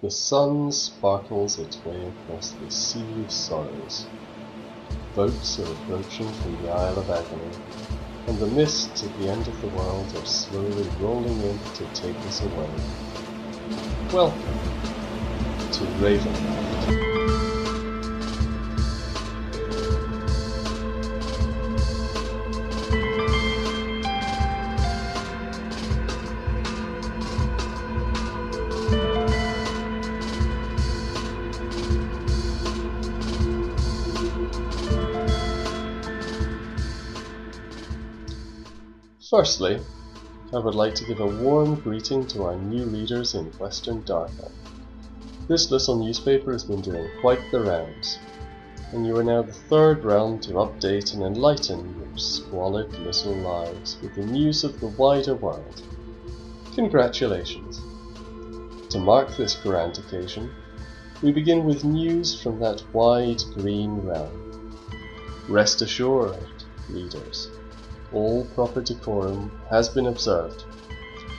The sun sparkles its way across the sea of sorrows. Boats are approaching from the Isle of Agony, and the mists at the end of the world are slowly rolling in to take us away. Welcome to Ravenloft. Firstly, I would like to give a warm greeting to our new readers in Western Darkon. This little newspaper has been doing quite the rounds, and you are now the third realm to update and enlighten your squalid little lives with the news of the wider world. Congratulations! To mark this grand occasion, we begin with news from that wide green realm. Rest assured, readers, all proper decorum has been observed,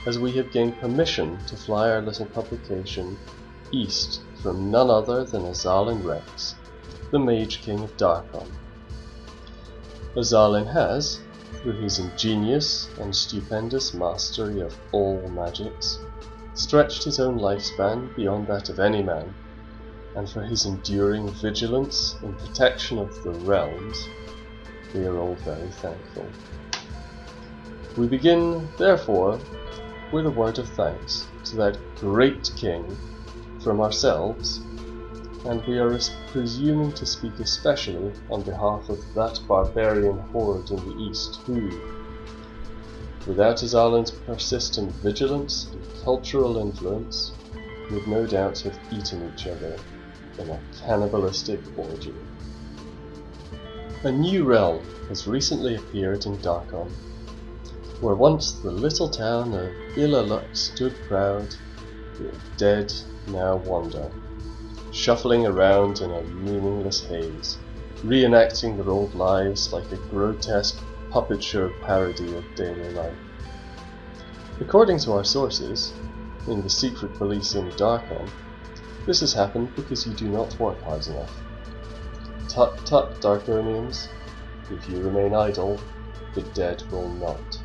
as we have gained permission to fly our little publication east from none other than Azalin Rex, the Mage King of Darkon. Azalin has, through his ingenious and stupendous mastery of all magics, stretched his own lifespan beyond that of any man, and for his enduring vigilance and protection of the realms, we are all very thankful. We begin, therefore, with a word of thanks to that great king from ourselves, and we are presuming to speak especially on behalf of that barbarian horde in the east who, without Azalin's persistent vigilance and cultural influence, would no doubt have eaten each other in a cannibalistic orgy. A new realm has recently appeared in Darkon, where once the little town of Ilaluk stood proud, the dead now wander, shuffling around in a meaningless haze, reenacting their old lives like a grotesque puppet show parody of daily life. According to our sources, in the secret police in Darkon, this has happened because you do not work hard enough. Tut tut, Darkonians, if you remain idle, the dead will not.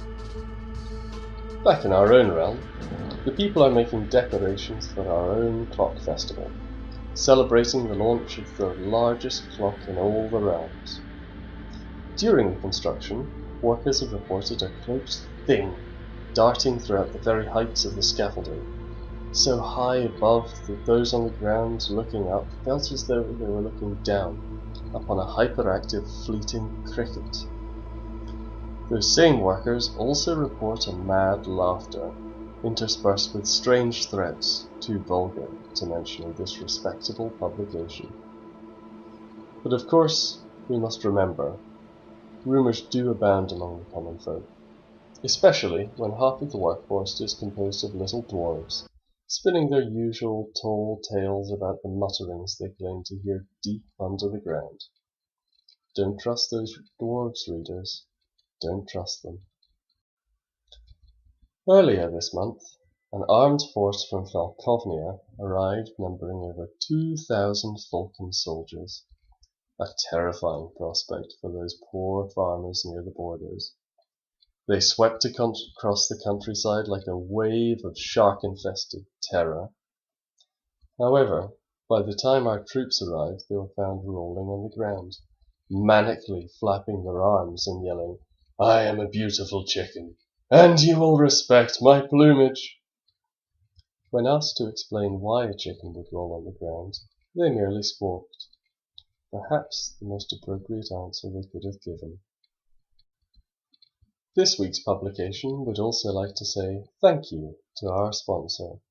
Back in our own realm, the people are making decorations for our own clock festival, celebrating the launch of the largest clock in all the realms. During the construction, workers have reported a cloaked thing darting throughout the very heights of the scaffolding, so high above that those on the ground looking up felt as though they were looking down upon a hyperactive fleeting cricket. Those same workers also report a mad laughter, interspersed with strange threats, too vulgar to mention in this respectable publication. But of course, we must remember, rumours do abound among the common folk, especially when half of the workforce is composed of little dwarves, spinning their usual tall tales about the mutterings they claim to hear deep under the ground. Don't trust those dwarves, readers. Don't trust them. Earlier this month, an armed force from Falkovnia arrived numbering over 2,000 Falcon soldiers. A terrifying prospect for those poor farmers near the borders. They swept across the countryside like a wave of shark-infested terror. However, by the time our troops arrived, they were found rolling on the ground, manically flapping their arms and yelling, "I am a beautiful chicken, and you will respect my plumage." When asked to explain why a chicken would roll on the ground, they merely squawked. Perhaps the most appropriate answer they could have given. This week's publication would also like to say thank you to our sponsor,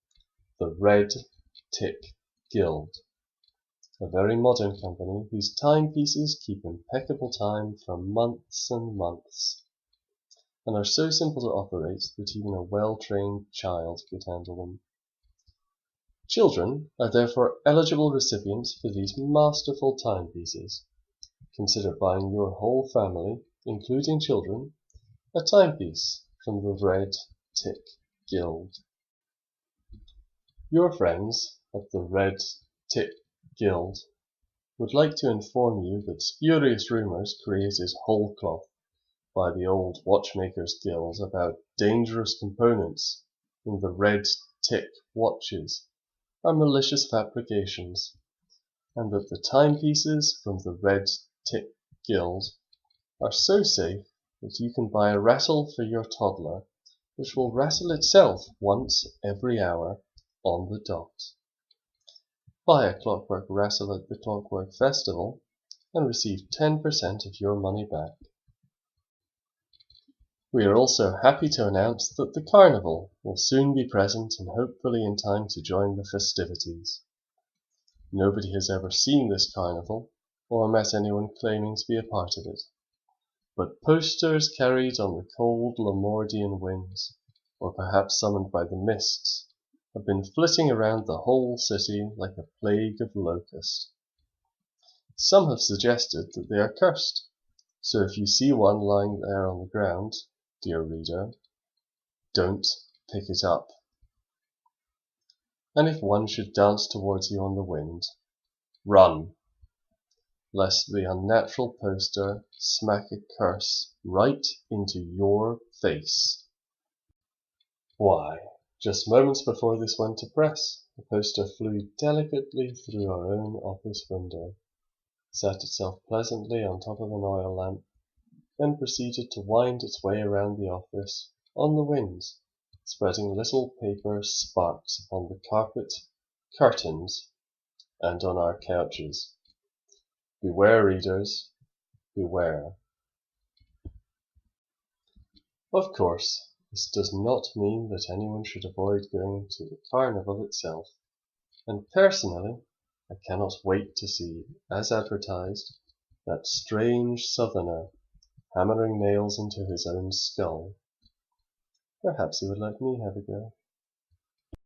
the Red Tick Guild, a very modern company whose timepieces keep impeccable time for months and months, and are so simple to operate that even a well-trained child could handle them. Children are therefore eligible recipients for these masterful timepieces. Consider buying your whole family, including children, a timepiece from the Red Tick Guild. Your friends, at the Red Tick Guild would like to inform you that spurious rumours created whole cloth by the old Watchmakers' Guild about dangerous components in the Red Tick watches are malicious fabrications, and that the timepieces from the Red Tick Guild are so safe that you can buy a rattle for your toddler which will rattle itself once every hour on the dot. Buy a clockwork rattle at the Clockwork Festival and receive 10% of your money back. We are also happy to announce that the Carnival will soon be present and hopefully in time to join the festivities. Nobody has ever seen this carnival or met anyone claiming to be a part of it, but posters carried on the cold Lamordian winds, or perhaps summoned by the mists, have been flitting around the whole city like a plague of locusts. Some have suggested that they are cursed, so if you see one lying there on the ground, dear reader, don't pick it up. And if one should dance towards you on the wind, run, lest the unnatural poster smack a curse right into your face. Why, just moments before this went to press, the poster flew delicately through our own office window, sat itself pleasantly on top of an oil lamp, then proceeded to wind its way around the office on the wind, spreading little paper sparks upon the carpet, curtains, and on our couches. Beware, readers, beware. Of course, this does not mean that anyone should avoid going to the carnival itself, and personally, I cannot wait to see, as advertised, that strange southerner hammering nails into his own skull. Perhaps he would let me have a go.